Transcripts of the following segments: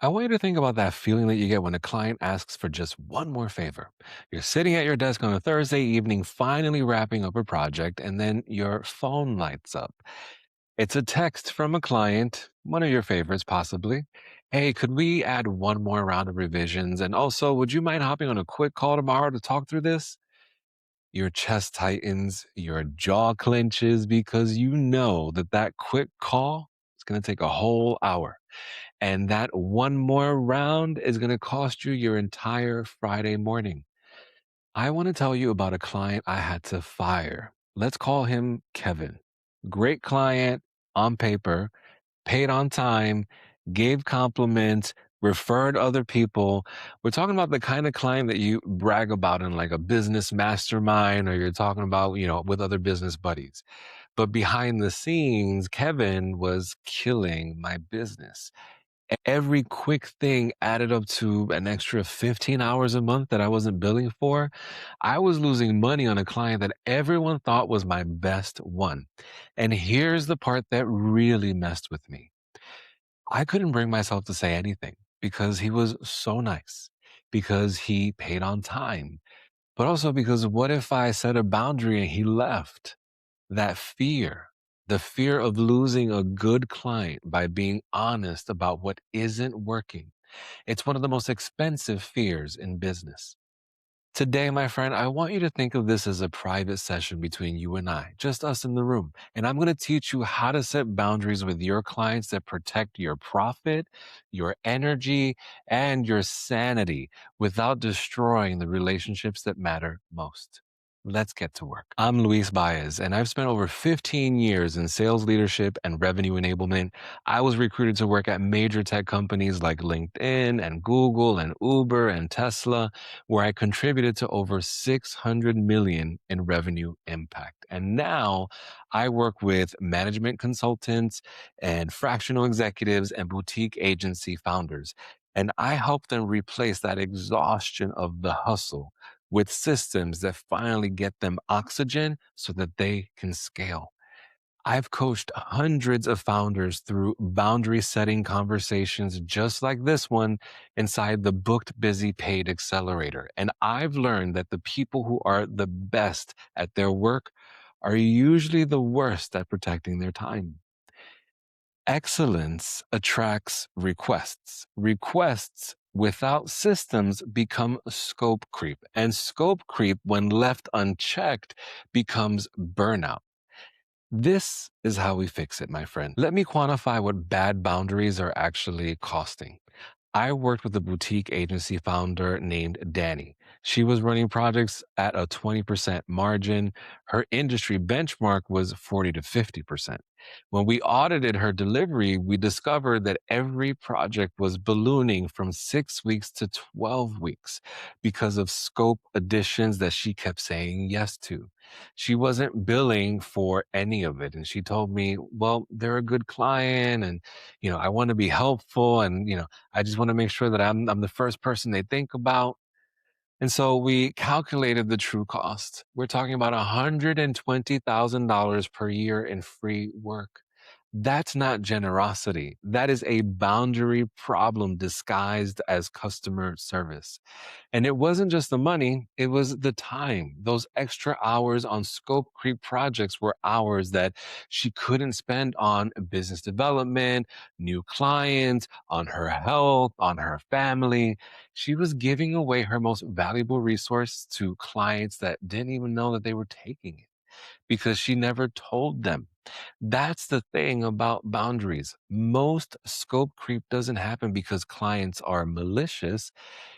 I want you to think about that feeling that you get when a client asks for just one more favor. You're sitting at your desk on a Thursday evening, finally wrapping up a project, and then your phone lights up. It's a text from a client, one of your favorites possibly. Hey, could we add one more round of revisions? And also, would you mind hopping on a quick call tomorrow to talk through this? Your chest tightens, your jaw clenches because you know that that quick call is going to take a whole hour. And that one more round is going to cost you your entire Friday morning. I want to tell you about a client I had to fire. Let's call him Kevin. Great client on paper, paid on time, gave compliments, referred other people. We're talking about the kind of client that you brag about in like a business mastermind or you're talking about, with other business buddies. But behind the scenes, Kevin was killing my business. Every quick thing added up to an extra 15 hours a month that I wasn't billing for. I was losing money on a client that everyone thought was my best one. And here's the part that really messed with me. I couldn't bring myself to say anything because he was so nice, because he paid on time, but also because what if I set a boundary and he left? That fear, the fear of losing a good client by being honest about what isn't working. It's one of the most expensive fears in business. Today, my friend, I want you to think of this as a private session between you and I, just us in the room. And I'm going to teach you how to set boundaries with your clients that protect your profit, your energy, and your sanity without destroying the relationships that matter most. Let's get to work. I'm Luis Baez, and I've spent over 15 years in sales leadership and revenue enablement. I was recruited to work at major tech companies like LinkedIn and Google and Uber and Tesla where I contributed to over 600 million in revenue impact. And now I work with management consultants and fractional executives and boutique agency founders. And I help them replace that exhaustion of the hustle with systems that finally get them oxygen so that they can scale. I've coached hundreds of founders through boundary setting conversations just like this one inside the booked busy paid accelerator. And I've learned that the people who are the best at their work are usually the worst at protecting their time. Excellence attracts requests. Requests without systems become scope creep. And scope creep, when left unchecked, becomes burnout. This is how we fix it, my friend. Let me quantify what bad boundaries are actually costing. I worked with a boutique agency founder named Danny. She was running projects at a 20% margin. Her industry benchmark was 40 to 50%. When we audited her delivery, we discovered that every project was ballooning from 6 weeks to 12 weeks because of scope additions that she kept saying yes to. She wasn't billing for any of it. And she told me, well, they're a good client and, I want to be helpful and, I just want to make sure that I'm the first person they think about. And so we calculated the true cost. We're talking about $120,000 per year in free work. That's not generosity. That is a boundary problem disguised as customer service. And it wasn't just the money, it was the time. Those extra hours on scope creep projects were hours that she couldn't spend on business development, new clients, on her health, on her family. She was giving away her most valuable resource to clients that didn't even know that they were taking it because she never told them. That's the thing about boundaries. Most scope creep doesn't happen because clients are malicious.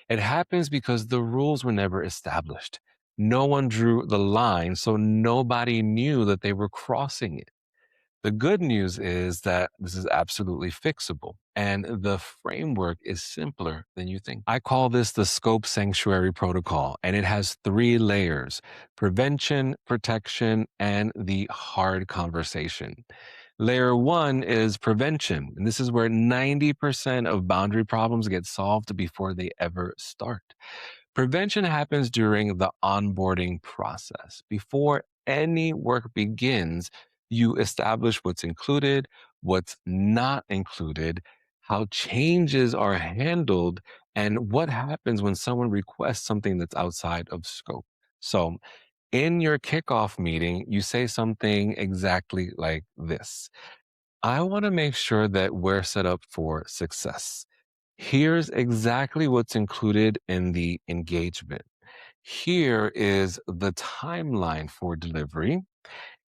It happens because the rules were never established. No one drew the line, so nobody knew that they were crossing it. The good news is that this is absolutely fixable, and the framework is simpler than you think. I call this the scope sanctuary protocol, and it has three layers: prevention, protection, and the hard conversation. Layer one is prevention, and this is where 90% of boundary problems get solved before they ever start. Prevention happens during the onboarding process. Before any work begins, you establish what's included, what's not included, how changes are handled, and what happens when someone requests something that's outside of scope. So, in your kickoff meeting, you say something exactly like this: I want to make sure that we're set up for success. Here's exactly what's included in the engagement. Here is the timeline for delivery.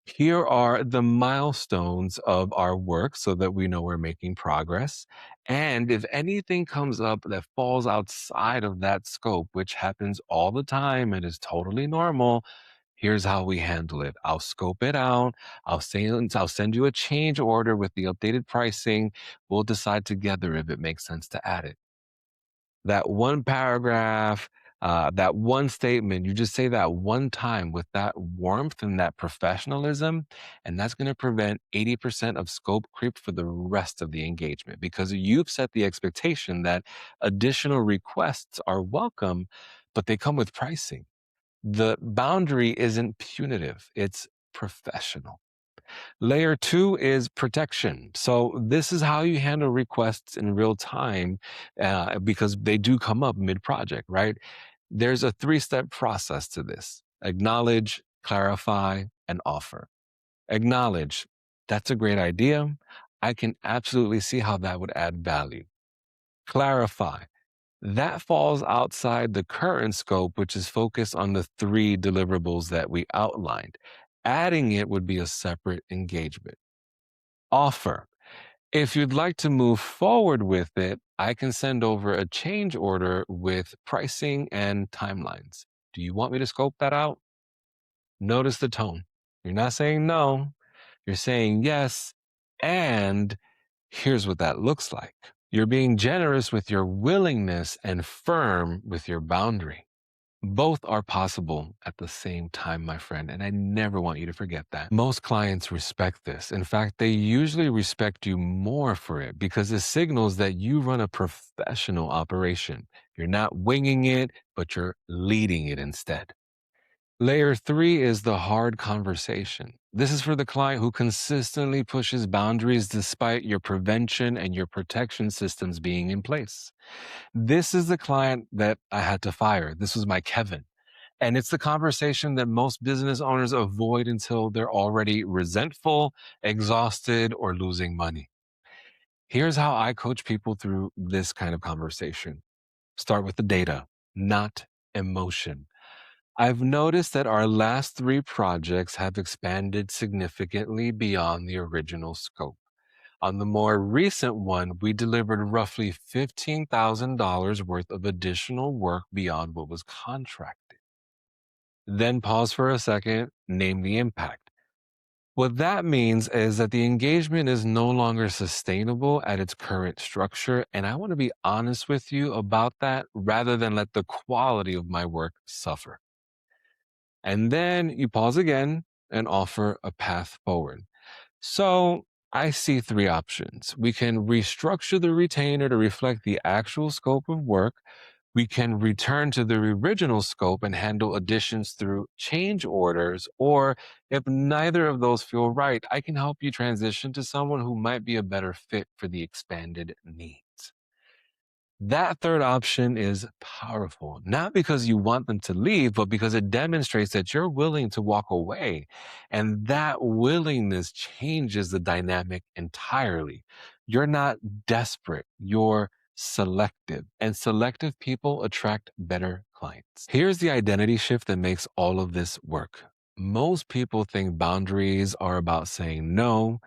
Here are the milestones of our work so that we know we're making progress. And if anything comes up that falls outside of that scope, which happens all the time and is totally normal, here's how we handle it. I'll scope it out. I'll send you a change order with the updated pricing. We'll decide together if it makes sense to add it. That one paragraph, that one statement, you just say that one time with that warmth and that professionalism, and that's going to prevent 80% of scope creep for the rest of the engagement because you've set the expectation that additional requests are welcome, but they come with pricing. The boundary isn't punitive, it's professional. Layer two is protection. So, this is how you handle requests in real time because they do come up mid project, right? There's a three-step process to this: acknowledge, clarify, and offer. Acknowledge, that's a great idea. I can absolutely see how that would add value. Clarify, that falls outside the current scope, which is focused on the three deliverables that we outlined. Adding it would be a separate engagement. Offer, if you'd like to move forward with it, I can send over a change order with pricing and timelines. Do you want me to scope that out? Notice the tone. You're not saying no, you're saying yes. And here's what that looks like. You're being generous with your willingness and firm with your boundary. Both are possible at the same time, my friend, and I never want you to forget that. Most clients respect this. In fact, they usually respect you more for it because it signals that you run a professional operation. You're not winging it, but you're leading it instead. Layer three is the hard conversation. This is for the client who consistently pushes boundaries despite your prevention and your protection systems being in place. This is the client that I had to fire. This was my Kevin. And it's the conversation that most business owners avoid until they're already resentful, exhausted, or losing money. Here's how I coach people through this kind of conversation: start with the data, not emotion. I've noticed that our last three projects have expanded significantly beyond the original scope. On the more recent one, we delivered roughly $15,000 worth of additional work beyond what was contracted. Then pause for a second, name the impact. What that means is that the engagement is no longer sustainable at its current structure. And I want to be honest with you about that rather than let the quality of my work suffer. And then you pause again and offer a path forward. So I see three options. We can restructure the retainer to reflect the actual scope of work. We can return to the original scope and handle additions through change orders. Or if neither of those feel right, I can help you transition to someone who might be a better fit for the expanded needs. That third option is powerful, not because you want them to leave, but because it demonstrates that you're willing to walk away. And that willingness changes the dynamic entirely. You're not desperate, you're selective, and selective people attract better clients. Here's the identity shift that makes all of this work. Most people think boundaries are about saying no,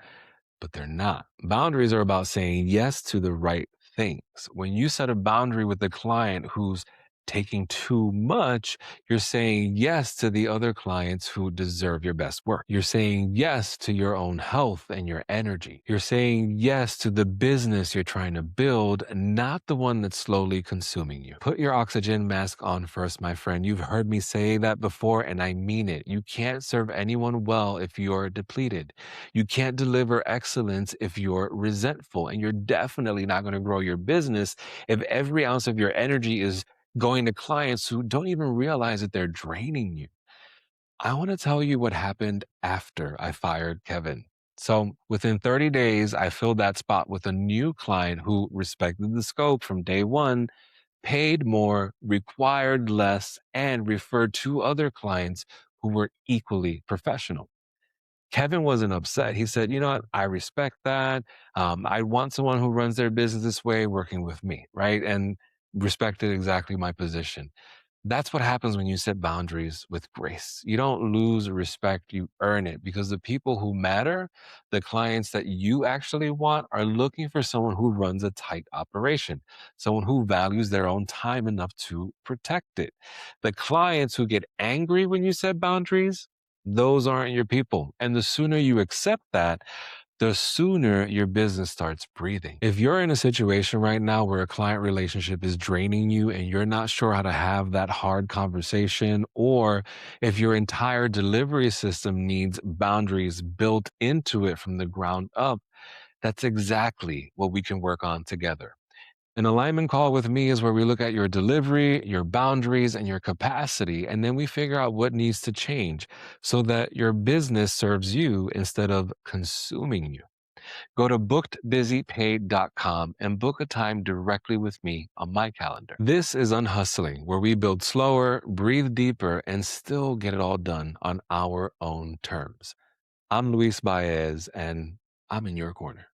but they're not. Boundaries are about saying yes to the right things. When you set a boundary with a client who's taking too much, you're saying yes to the other clients who deserve your best work. You're saying yes to your own health and your energy. You're saying yes to the business you're trying to build, not the one that's slowly consuming you. Put your oxygen mask on first, my friend. You've heard me say that before, and I mean it. You can't serve anyone well if you're depleted. You can't deliver excellence if you're resentful, and you're definitely not going to grow your business if every ounce of your energy is going to clients who don't even realize that they're draining you. I want to tell you what happened after I fired Kevin. So within 30 days, I filled that spot with a new client who respected the scope from day one, paid more, required less, and referred two other clients who were equally professional. Kevin wasn't upset. He said, "You know what? I respect that. I want someone who runs their business this way working with me," right? And respected exactly my position. That's what happens when you set boundaries with grace. You don't lose respect, you earn it because the people who matter, the clients that you actually want, are looking for someone who runs a tight operation, someone who values their own time enough to protect it. The clients who get angry when you set boundaries, those aren't your people. And the sooner you accept that, the sooner your business starts breathing. If you're in a situation right now where a client relationship is draining you and you're not sure how to have that hard conversation, or if your entire delivery system needs boundaries built into it from the ground up, that's exactly what we can work on together. An alignment call with me is where we look at your delivery, your boundaries, and your capacity, and then we figure out what needs to change so that your business serves you instead of consuming you. Go to bookedbusypaid.com and book a time directly with me on my calendar. This is Unhustling, where we build slower, breathe deeper, and still get it all done on our own terms. I'm Luis Baez, and I'm in your corner.